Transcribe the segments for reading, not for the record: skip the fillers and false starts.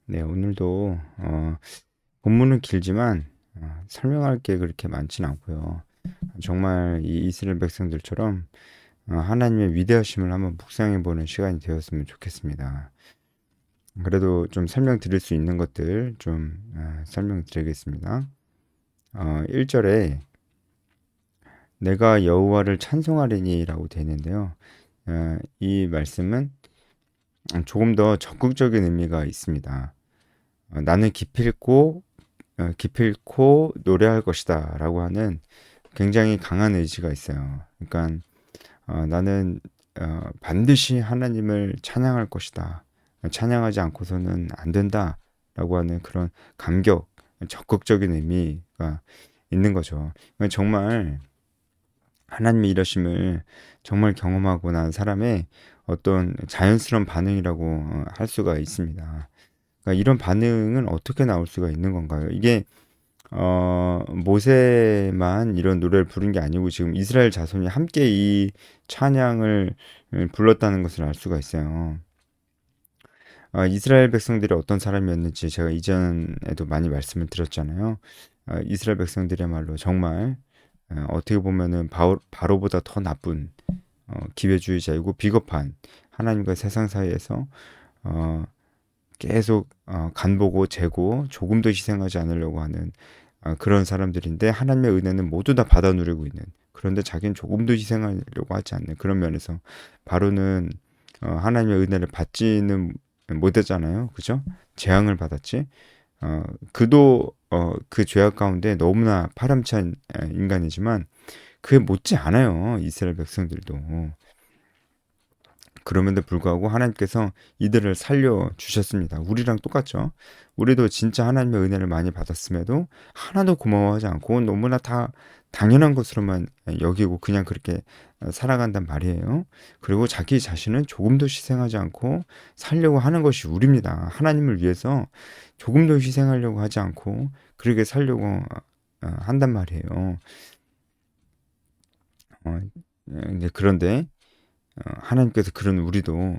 네, 오늘도 본문은 길지만 설명할 게 그렇게 많진 않고요. 정말 이 이스라엘 백성들처럼 하나님의 위대하심을 한번 묵상해 보는 시간이 되었으면 좋겠습니다. 그래도 좀 설명드릴 수 있는 것들 좀 설명드리겠습니다. 1절에 내가 여호와를 찬송하리니라고 되어 있는데요. 이 말씀은 조금 더 적극적인 의미가 있습니다. 나는 기필코 노래할 것이다라고 하는 굉장히 강한 의지가 있어요. 그러니까 나는 반드시 하나님을 찬양할 것이다. 찬양하지 않고서는 안 된다라고 하는 그런 감격, 적극적인 의미가 있는 거죠. 그러니까 정말 하나님의 일하심을 정말 경험하고 난 사람의 어떤 자연스러운 반응이라고 할 수가 있습니다. 그러니까 이런 반응은 어떻게 나올 수가 있는 건가요? 이게 모세만 이런 노래를 부른 게 아니고 지금 이스라엘 자손이 함께 이 찬양을 불렀다는 것을 알 수가 있어요. 이스라엘 백성들이 어떤 사람이었는지 제가 이전에도 많이 말씀을 드렸잖아요. 이스라엘 백성들이야말로 정말 어떻게 보면은 바로보다 더 나쁜 기회주의자이고 비겁한 하나님과 세상 사이에서 어, 계속 간보고 재고 조금도 희생하지 않으려고 하는 그런 사람들인데 하나님의 은혜는 모두 다 받아 누리고 있는, 그런데 자기는 조금도 희생하려고 하지 않는 그런 면에서 바로는 하나님의 은혜를 받지는 못했잖아요. 그죠? 재앙을 받았지. 그도 그 죄악 가운데 너무나 파람찬 인간이지만 그에 못지 않아요. 이스라엘 백성들도. 그럼에도 불구하고 하나님께서 이들을 살려 주셨습니다. 우리랑 똑같죠. 우리도 진짜 하나님의 은혜를 많이 받았음에도 하나도 고마워하지 않고 너무나 다 당연한 것으로만 여기고 그냥 그렇게 살아간단 말이에요. 그리고 자기 자신은 조금도 희생하지 않고 살려고 하는 것이 우리입니다. 하나님을 위해서 조금도 희생하려고 하지 않고 그렇게 살려고 한단 말이에요. 어, 이제 그런데 하나님께서 그런 우리도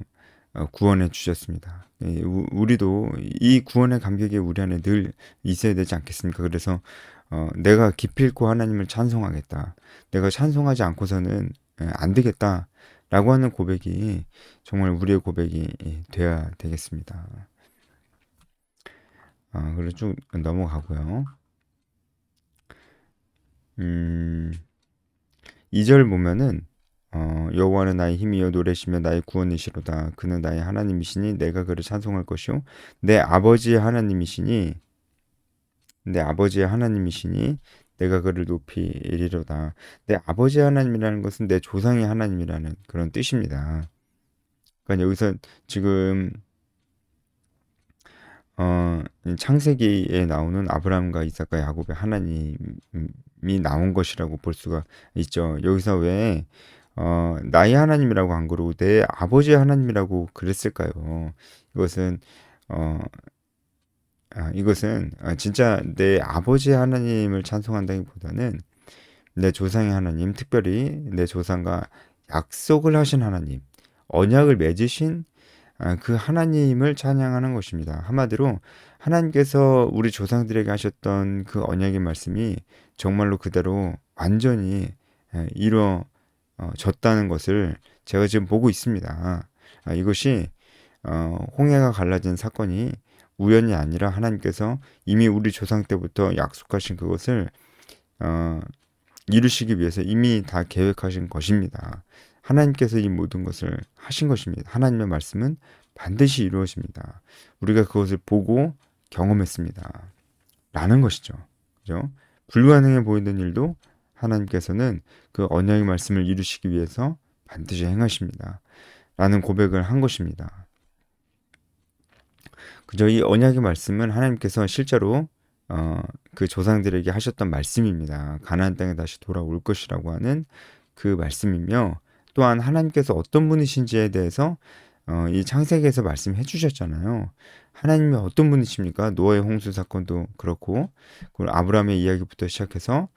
구원해 주셨습니다. 우리도 이 구원의 감격이 우리 안에 늘 있어야 되지 않겠습니까? 그래서 내가 기필코 하나님을 찬송하겠다. 내가 찬송하지 않고서는 안 되겠다라고 하는 고백이 정말 우리의 고백이 돼야 되겠습니다. 그리고 쭉 넘어가고요. 2절 보면은 여호와는 나의 힘이요 노래시며 나의 구원이시로다. 그는 나의 하나님이시니 내가 그를 찬송할 것이요 내 아버지의 하나님이시니 내 아버지의 하나님이시니 내가 그를 높이 이리로다. 내 아버지의 하나님이라는 것은 내 조상의 하나님이라는 그런 뜻입니다. 그러니까 여기서 지금 창세기에 나오는 아브라함과 이삭과 야곱의 하나님이 나온 것이라고 볼 수가 있죠. 여기서 왜 나의 하나님이라고 안 그러고 내 아버지의 하나님이라고 그랬을까요? 이것은 어, 이것은 진짜 내 아버지의 하나님을 찬송한다기보다는 내 조상의 하나님, 특별히 내 조상과 약속을 하신 하나님, 언약을 맺으신 그 하나님을 찬양하는 것입니다. 한마디로 하나님께서 우리 조상들에게 하셨던 그 언약의 말씀이 정말로 그대로 완전히 이루어졌다는 것을 제가 지금 보고 있습니다. 이것이 홍해가 갈라진 사건이 우연이 아니라 하나님께서 이미 우리 조상 때부터 약속하신 그것을 어, 이루시기 위해서 이미 다 계획하신 것입니다. 하나님께서 이 모든 것을 하신 것입니다. 하나님의 말씀은 반드시 이루어집니다. 우리가 그것을 보고 경험했습니다. 라는 것이죠. 그죠? 불가능해 보이는 일도 하나님께서는 그 언약의 말씀을 이루시기 위해서 반드시 행하십니다. 라는 고백을 한 것입니다. 그저 이 언약의 말씀은 하나님께서 실제로 그 조상들에게 하셨던 말씀입니다. 가나안 땅에 다시 돌아올 것이라고 하는 그 말씀이며 또한 하나님께서 어떤 분이신지에 대해서 이 창세기에서 말씀해 주셨잖아요. 하나님이 어떤 분이십니까? 노아의 홍수 사건도 그렇고 그리고 아브라함의 이야기부터 시작해서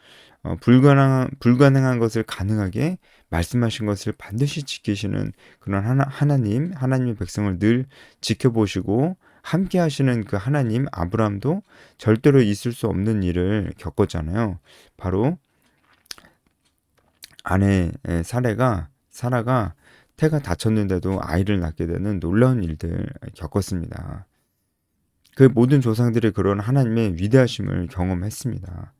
불가능한 것을 가능하게 말씀하신 것을 반드시 지키시는 그런 하나님의 백성을 늘 지켜보시고 함께 하시는 그 하나님, 아브라함도 절대로 있을 수 없는 일을 겪었잖아요. 바로 아내 사라가 태가 다쳤는데도 아이를 낳게 되는 놀라운 일들 겪었습니다. 그 모든 조상들이 그런 하나님의 위대하심을 경험했습니다.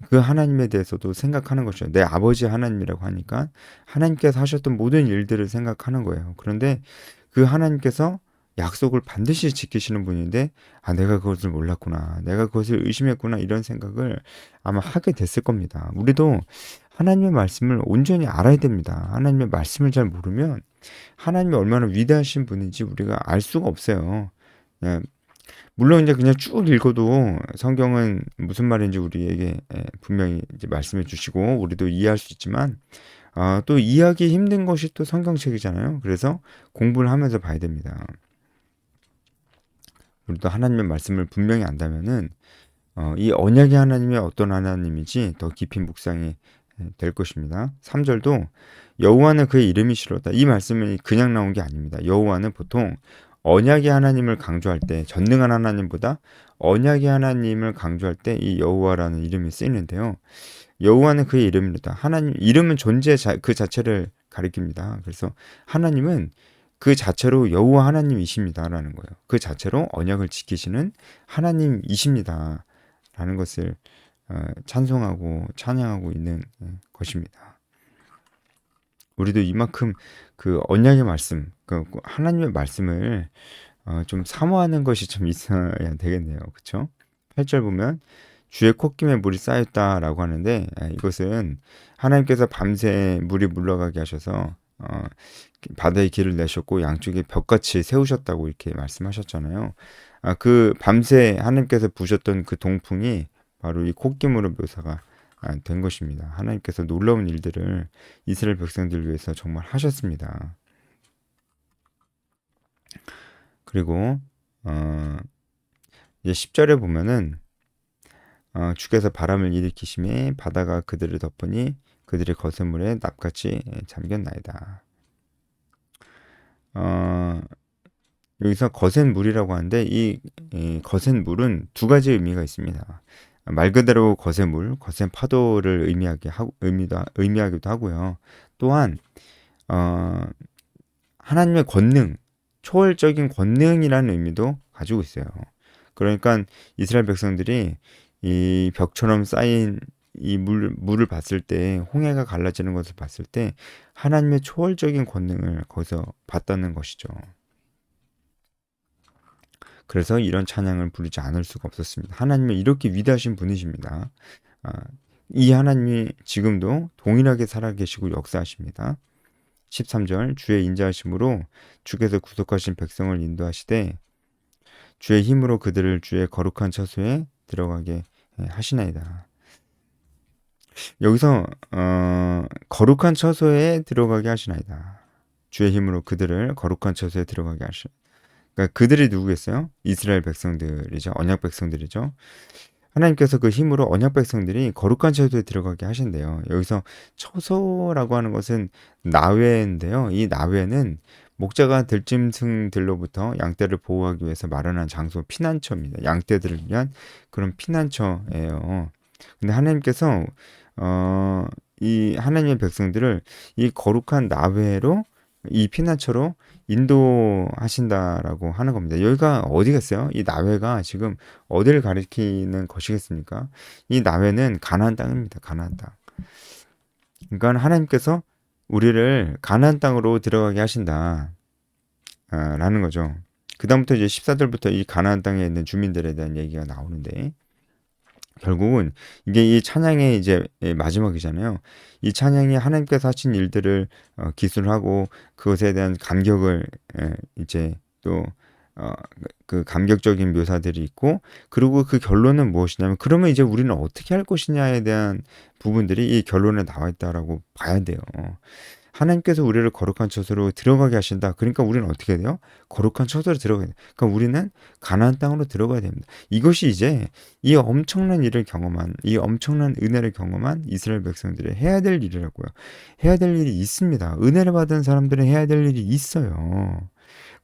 그 하나님에 대해서도 생각하는 것이죠. 내 아버지 하나님이라고 하니까 하나님께서 하셨던 모든 일들을 생각하는 거예요. 그런데 그 하나님께서 약속을 반드시 지키시는 분인데, 아, 내가 그것을 몰랐구나. 내가 그것을 의심했구나. 이런 생각을 아마 하게 됐을 겁니다. 우리도 하나님의 말씀을 온전히 알아야 됩니다. 하나님의 말씀을 잘 모르면 하나님이 얼마나 위대하신 분인지 우리가 알 수가 없어요. 예, 물론 이제 그냥 쭉 읽어도 성경은 무슨 말인지 우리에게 분명히 이제 말씀해 주시고 우리도 이해할 수 있지만, 또 이해하기 힘든 것이 또 성경책이잖아요. 그래서 공부를 하면서 봐야 됩니다. 우리도 하나님의 말씀을 분명히 안다면은 이 언약의 하나님이 어떤 하나님인지 더 깊이 묵상이 될 것입니다. 3절도 여호와는 그의 이름이 싫었다. 이 말씀은 그냥 나온 게 아닙니다. 여호와는 보통 언약의 하나님을 강조할 때, 전능한 하나님보다 언약의 하나님을 강조할 때 이 여호와라는 이름이 쓰이는데요. 여호와는 그의 이름이다. 하나님 이름은 존재 그 자체를 가리킵니다. 그래서 하나님은 그 자체로 여호와 하나님이십니다라는 거예요. 그 자체로 언약을 지키시는 하나님이십니다라는 것을 찬송하고 찬양하고 있는 것입니다. 우리도 이만큼 그 언약의 말씀, 그 하나님의 말씀을 좀 사모하는 것이 좀 있어야 되겠네요. 그렇죠? 8절 보면 주의 콧김에 물이 쌓였다라고 하는데, 이것은 하나님께서 밤새 물이 물러가게 하셔서 바다에 길을 내셨고 양쪽에 벽같이 세우셨다고 이렇게 말씀하셨잖아요. 그 밤새 하나님께서 부셨던 그 동풍이 바로 이 콧김으로 묘사가 된 것입니다. 하나님께서 놀라운 일들을 이스라엘 백성들 위해서 정말 하셨습니다. 그리고 이제 10절에 보면은 주께서 바람을 일으키심에 바다가 그들을 덮으니 그들의 거센물에 납같이 잠겼나이다. 여기서 거센 물이라고 하는데 이 거센 물은 두 가지 의미가 있습니다. 말 그대로 거센 물, 거센 파도를 의미하기도 하고요. 또한 하나님의 권능, 초월적인 권능이라는 의미도 가지고 있어요. 그러니까 이스라엘 백성들이 이 벽처럼 쌓인 이 물을 봤을 때, 홍해가 갈라지는 것을 봤을 때 하나님의 초월적인 권능을 거기서 봤다는 것이죠. 그래서 이런 찬양을 부르지 않을 수가 없었습니다. 하나님은 이렇게 위대하신 분이십니다. 이 하나님이 지금도 동일하게 살아계시고 역사하십니다. 13절 주의 인자하심으로 주께서 구속하신 백성을 인도하시되 주의 힘으로 그들을 주의 거룩한 처소에 들어가게 하시나이다. 여기서 거룩한 처소에 들어가게 하시나이다. 주의 힘으로 그들을 거룩한 처소에 들어가게 하시나이다. 그러니까 그들이 누구겠어요? 이스라엘 백성들이죠. 언약 백성들이죠. 하나님께서 그 힘으로 언약 백성들이 거룩한 처소에 들어가게 하신대요. 여기서 처소라고 하는 것은 나회인데요. 이 나회는 목자가 들짐승들로부터 양떼를 보호하기 위해서 마련한 장소, 피난처입니다. 양떼들을 위한 그런 피난처예요. 근데 하나님께서 이 하나님의 백성들을 이 거룩한 나회로, 이 피난처로 인도하신다라고 하는 겁니다. 여기가 어디겠어요? 이 나회가 지금 어디를 가리키는 것이겠습니까? 이 나회는 가나안 땅입니다. 가나안 땅. 그러니까 하나님께서 우리를 가나안 땅으로 들어가게 하신다 라는 거죠. 그 다음부터 이제 14절부터 이 가나안 땅에 있는 주민들에 대한 얘기가 나오는데, 결국은 이게 이 찬양의 이제 마지막이잖아요. 이 찬양이 하나님께서 하신 일들을 기술하고 그것에 대한 감격을 이제 또 그 감격적인 묘사들이 있고, 그리고 그 결론은 무엇이냐면, 그러면 이제 우리는 어떻게 할 것이냐에 대한 부분들이 이 결론에 나와 있다라고 봐야 돼요. 하나님께서 우리를 거룩한 처소로 들어가게 하신다. 그러니까 우리는 어떻게 돼요? 거룩한 처소로 들어가야 돼요. 그러니까 우리는 가나안 땅으로 들어가야 됩니다. 이것이 이제 이 엄청난 일을 경험한, 이 엄청난 은혜를 경험한 이스라엘 백성들이 해야 될 일이라고요. 해야 될 일이 있습니다. 은혜를 받은 사람들은 해야 될 일이 있어요.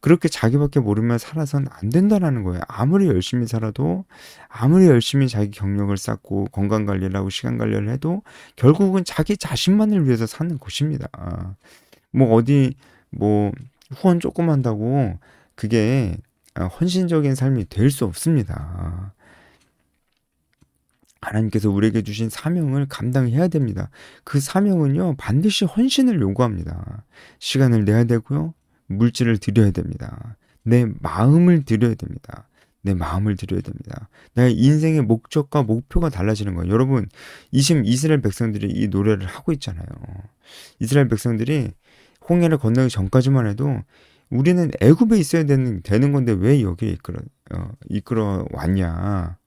그렇게 자기밖에 모르면 살아서는 안 된다라는 거예요. 아무리 열심히 살아도, 아무리 열심히 자기 경력을 쌓고 건강 관리를 하고 시간 관리를 해도 결국은 자기 자신만을 위해서 사는 것입니다. 뭐 어디 뭐 후원 조금 한다고 그게 헌신적인 삶이 될 수 없습니다. 하나님께서 우리에게 주신 사명을 감당해야 됩니다. 그 사명은요, 반드시 헌신을 요구합니다. 시간을 내야 되고요, 물질을 드려야 됩니다. 내 마음을 드려야 됩니다. 내 마음을 드려야 됩니다. 내 인생의 목적과 목표가 달라지는 거예요. 여러분, 이스라엘 백성들이 이 노래를 하고 있잖아요. 이스라엘 백성들이 홍해를 건너기 전까지만 해도 우리는 애굽에 있어야 되는 건데 왜 여기에 이끌어 왔냐.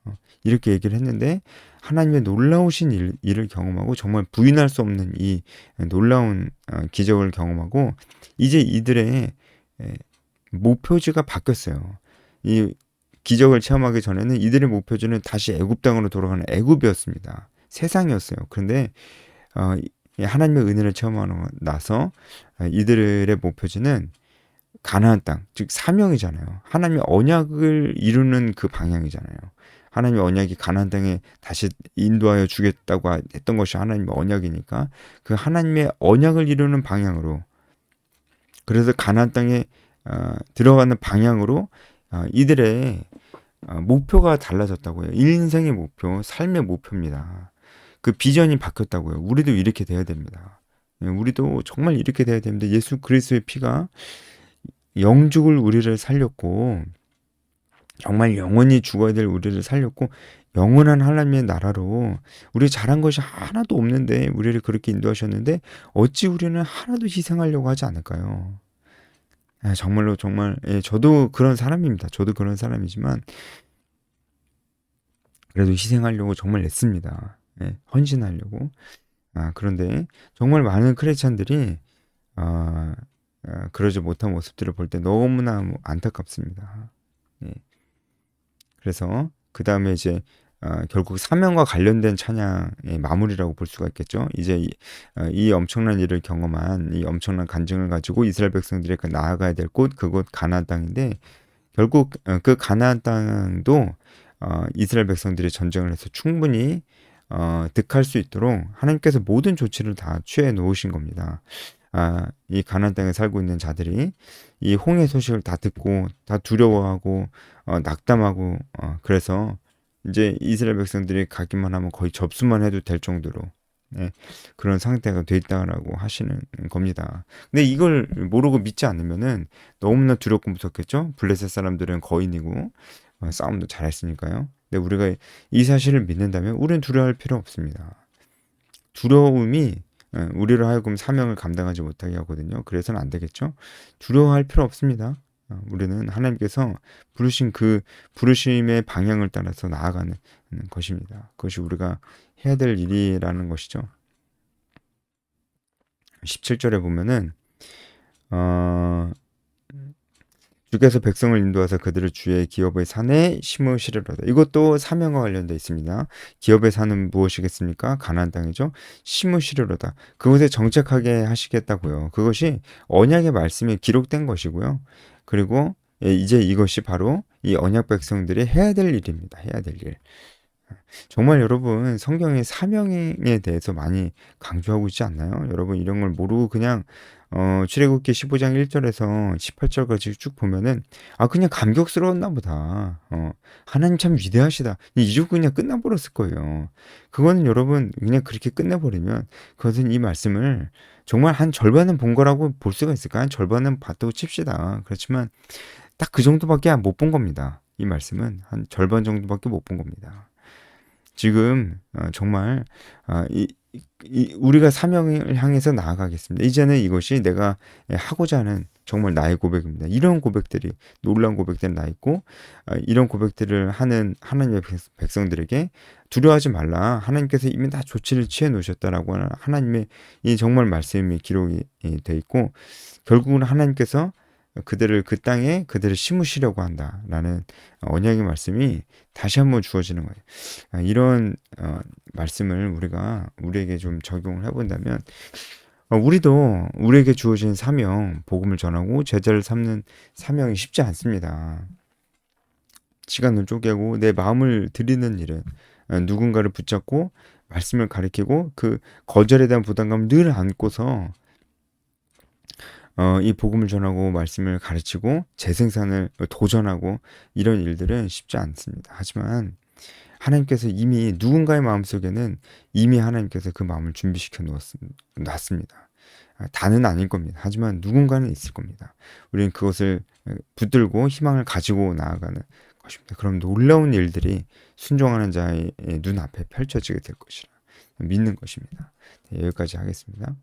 이렇게 얘기를 했는데 하나님의 놀라우신 일을 경험하고 정말 부인할 수 없는 이 놀라운 기적을 경험하고 이제 이들의 목표지가 바뀌었어요. 이 기적을 체험하기 전에는 이들의 목표지는 다시 애굽 땅으로 돌아가는 애굽이었습니다. 세상이었어요. 그런데 하나님의 은혜를 체험하고 나서 이들의 목표지는 가나안 땅, 즉 사명이잖아요. 하나님의 언약을 이루는 그 방향이잖아요. 하나님의 언약이 가나안 땅에 다시 인도하여 주겠다고 했던 것이 하나님의 언약이니까 그 하나님의 언약을 이루는 방향으로, 그래서 가나안 땅에 들어가는 방향으로 이들의 목표가 달라졌다고요. 인생의 목표, 삶의 목표입니다. 그 비전이 바뀌었다고요. 우리도 이렇게 돼야 됩니다. 우리도 정말 이렇게 돼야 되는데 예수 그리스도의 피가 영죽을 우리를 살렸고 정말 영원히 죽어야 될 우리를 살렸고 영원한 하나님의 나라로 우리 잘한 것이 하나도 없는데 우리를 그렇게 인도하셨는데 어찌 우리는 하나도 희생하려고 하지 않을까요? 정말로 정말 저도 그런 사람입니다. 저도 그런 사람이지만 그래도 희생하려고 정말 애씁니다. 헌신하려고. 그런데 정말 많은 크리스찬들이 그러지 못한 모습들을 볼 때 너무나 안타깝습니다. 그래서 그 다음에 이제 결국 사명과 관련된 찬양의 마무리라고 볼 수가 있겠죠. 이제 이 엄청난 일을 경험한 이 엄청난 간증을 가지고 이스라엘 백성들이 나아가야 될 곳, 그곳 가나안 땅인데 결국 그 가나안 땅도 이스라엘 백성들이 전쟁을 해서 충분히 득할 수 있도록 하나님께서 모든 조치를 다 취해 놓으신 겁니다. 이 가나안 땅에 살고 있는 자들이 이 홍해 소식을 다 듣고 다 두려워하고 낙담하고 그래서 이제 이스라엘 백성들이 가기만 하면 거의 접수만 해도 될 정도로 그런 상태가 돼 있다라고 하시는 겁니다. 근데 이걸 모르고 믿지 않으면은 너무나 두렵고 무섭겠죠? 블레셋 사람들은 거인이고 싸움도 잘했으니까요. 근데 우리가 이 사실을 믿는다면 우리는 두려워할 필요 없습니다. 두려움이 우리로 하여금 사명을 감당하지 못하게 하거든요. 그래서는 안 되겠죠. 두려워할 필요 없습니다. 우리는 하나님께서 부르신 그 부르심의 방향을 따라서 나아가는 것입니다. 그것이 우리가 해야 될 일이라는 것이죠. 17절에 보면은 주께서 백성을 인도하사 그들을 주의 기업의 산에 심으시리로다. 이것도 사명과 관련되어 있습니다. 기업의 산은 무엇이겠습니까? 가나안 땅이죠. 심으시리로다. 그곳에 정착하게 하시겠다고요. 그것이 언약의 말씀에 기록된 것이고요. 그리고 이제 이것이 바로 이 언약 백성들이 해야 될 일입니다. 해야 될 일. 정말 여러분 성경의 사명에 대해서 많이 강조하고 있지 않나요? 여러분 이런 걸 모르고 그냥 출애굽기 15장 1절에서 18절까지 쭉 보면은 그냥 감격스러웠나 보다. 하나님 참 위대하시다. 이쪽 그냥 끝나버렸을 거예요. 그거는 여러분 그냥 그렇게 끝내버리면 그것은 이 말씀을 정말 한 절반은 본 거라고 볼 수가 있을까? 한 절반은 봤다고 칩시다. 그렇지만 딱 그 정도밖에 못 본 겁니다. 이 말씀은 한 절반 정도밖에 못 본 겁니다. 지금 정말 우리가 사명을 향해서 나아가겠습니다. 이제는 이것이 내가 하고자 하는 정말 나의 고백입니다. 이런 고백들이 놀라운 고백들이 나 있고 이런 고백들을 하는 하나님의 백성들에게 두려워하지 말라. 하나님께서 이미 다 조치를 취해 놓으셨다라고 하는 하나님의 이 정말 말씀이 기록이 돼 있고 결국은 하나님께서 그들을 그 땅에 그들을 심으시려고 한다라는 언약의 말씀이 다시 한번 주어지는 거예요. 이런 말씀을 우리에게 좀 적용을 해본다면 우리도 우리에게 주어진 사명, 복음을 전하고 제자를 삼는 사명이 쉽지 않습니다. 시간을 쪼개고 내 마음을 드리는 일은 누군가를 붙잡고 말씀을 가리키고 그 거절에 대한 부담감을 늘 안고서 이 복음을 전하고 말씀을 가르치고 재생산을 도전하고 이런 일들은 쉽지 않습니다. 하지만 하나님께서 이미 누군가의 마음속에는 이미 하나님께서 그 마음을 준비시켜 놨습니다. 다는 아닐 겁니다. 하지만 누군가는 있을 겁니다. 우리는 그것을 붙들고 희망을 가지고 나아가는 것입니다. 그럼 놀라운 일들이 순종하는 자의 눈앞에 펼쳐지게 될 것이라 믿는 것입니다. 네, 여기까지 하겠습니다.